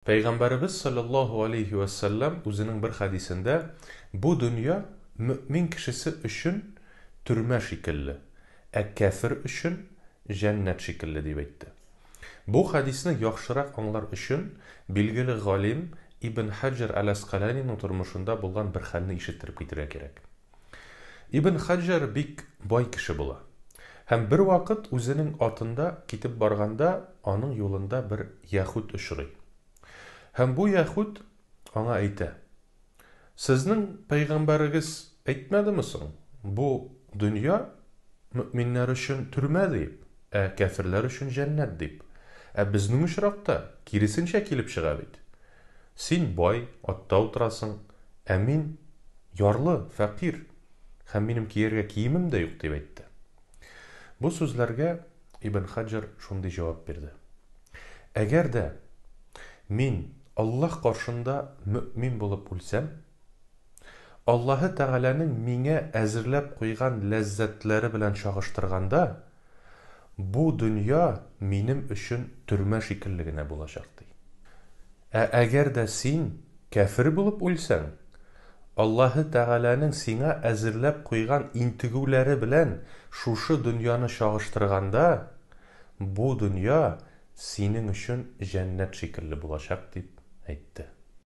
Peygamberimiz sallallahu aleyhi ve sellem o'zining bir hadisinde bu dünya mümin kişisi üçün türme şekilli, kafir üçün cennet şekilli deb aytdi. Bu hadisni yaxshiroq anglar üçün bilgili galim İbn Hajar al-Asqalani'nin turmuşunda bulgan bir halni işittirip getirə kerak. İbn Hajar bik boy kişi bula. Hem bir vakit o'zining atında kitib barganda onun yolunda bir Yahud uchray. Hem bu Yahud ona ayta: "Sizning payg'ambariz aytmadimisan? Bu dünya müminler üçün türme deyip, kafirler üçün cennet deyip. Bizning uchraqda kirisincha kelib chiqa bit. Sen boy, atda o'tirasың, min yarlı, fakir, hem benim kiyerge kiyimim de yok" deb aytdi. Bu sözlerge İbn Hajar şunday cevap berdi: "Eğer de min Allah karşında mümin bulup ölsem, Allah'ı Teala'nın mine əzirləb koygan lezzetleri bilen çağıştırganda, bu dünya benim üçün türme şekilligine bulacaqdı. Eğer de sen kafir bulup ölsen, Allah'ı Teala'nın sana əzirləb koygan intigüleri bilen şuşu dünyanı çağıştırganda, bu dünya senin üçün cennet şekilli bulacaq deyip aytdı.